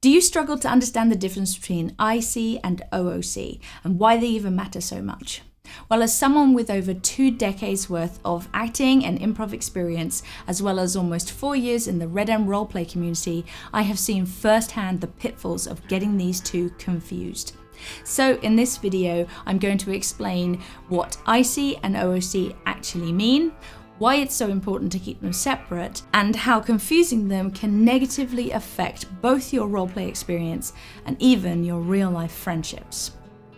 Do you struggle to understand the difference between IC and OOC and why they even matter so much? Well, as someone with over 2 decades worth of acting and improv experience, as well as almost 4 years in the RedM roleplay community, I have seen firsthand the pitfalls of getting these two confused. So in this video, I'm going to explain what IC and OOC actually mean, why it's so important to keep them separate, and how confusing them can negatively affect both your roleplay experience and even your real-life friendships.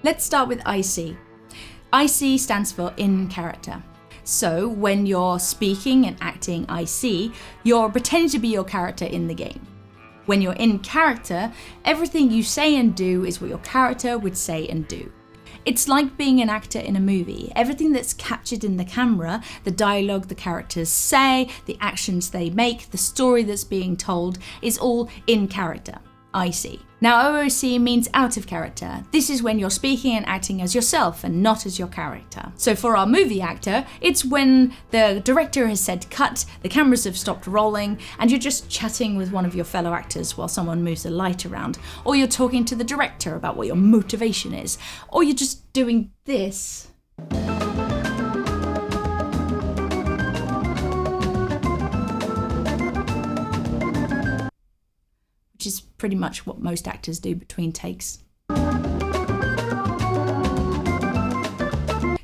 Let's start with IC. IC stands for in character. So when you're speaking and acting IC, you're pretending to be your character in the game. When you're in character, everything you say and do is what your character would say and do. It's like being an actor in a movie. Everything that's captured in the camera, the dialogue the characters say, the actions they make, the story that's being told, is all in character, IC. Now OOC means out of character. This is when you're speaking and acting as yourself and not as your character. So for our movie actor, it's when the director has said cut, the cameras have stopped rolling, and you're just chatting with one of your fellow actors while someone moves the light around, or you're talking to the director about what your motivation is, or you're just doing this. Which is pretty much what most actors do between takes.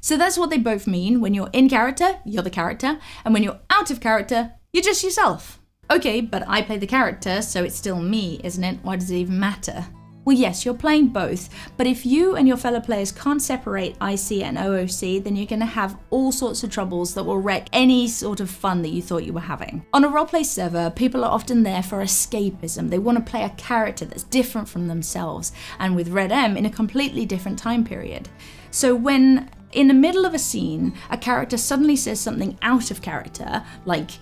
So that's what they both mean. When you're in character, you're the character, and when you're out of character, you're just yourself. Okay, but I play the character, so it's still me, isn't it? Why does it even matter? Well, yes, you're playing both, but if you and your fellow players can't separate IC and OOC, then you're going to have all sorts of troubles that will wreck any sort of fun that you thought you were having. On a roleplay server, people are often there for escapism. They want to play a character that's different from themselves, and with RedM, in a completely different time period. So when in the middle of a scene, a character suddenly says something out of character, like,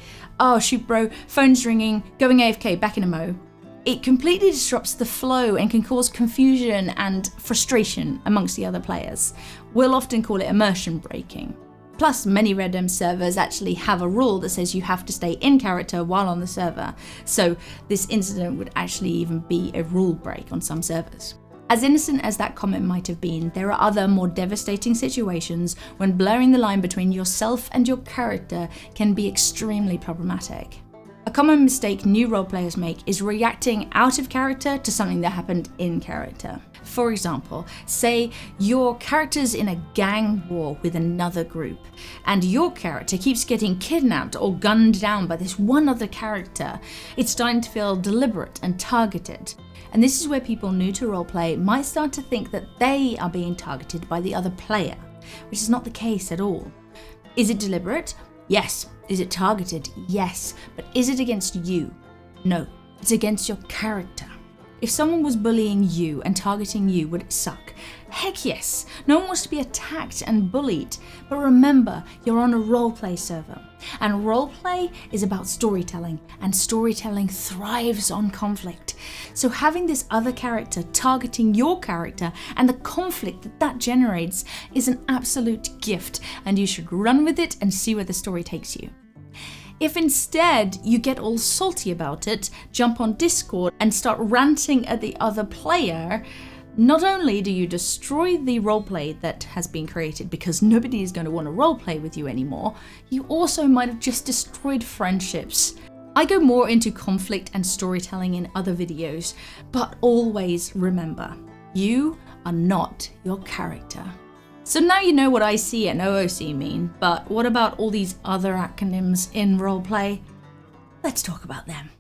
"Oh shoot bro, phone's ringing, going AFK, back in a mo," it completely disrupts the flow and can cause confusion and frustration amongst the other players. We'll often call it immersion breaking. Plus, many RedM servers actually have a rule that says you have to stay in character while on the server, so this incident would actually even be a rule break on some servers. As innocent as that comment might have been, there are other more devastating situations when blurring the line between yourself and your character can be extremely problematic. A common mistake new roleplayers make is reacting out of character to something that happened in character. For example, say your character's in a gang war with another group, and your character keeps getting kidnapped or gunned down by this one other character. It's starting to feel deliberate and targeted. And this is where people new to roleplay might start to think that they are being targeted by the other player, which is not the case at all. Is it deliberate? Yes. Is it targeted? Yes. But is it against you? No. It's against your character. If someone was bullying you and targeting you, would it suck? Heck yes. No one wants to be attacked and bullied. But remember, you're on a roleplay server. And roleplay is about storytelling. And storytelling thrives on conflict. So having this other character targeting your character and the conflict that generates is an absolute gift. And you should run with it and see where the story takes you. If instead you get all salty about it, jump on Discord and start ranting at the other player, not only do you destroy the roleplay that has been created because nobody is going to want to roleplay with you anymore, you also might have just destroyed friendships. I go more into conflict and storytelling in other videos, but always remember, you are not your character. So now you know what IC and OOC mean, but what about all these other acronyms in roleplay? Let's talk about them.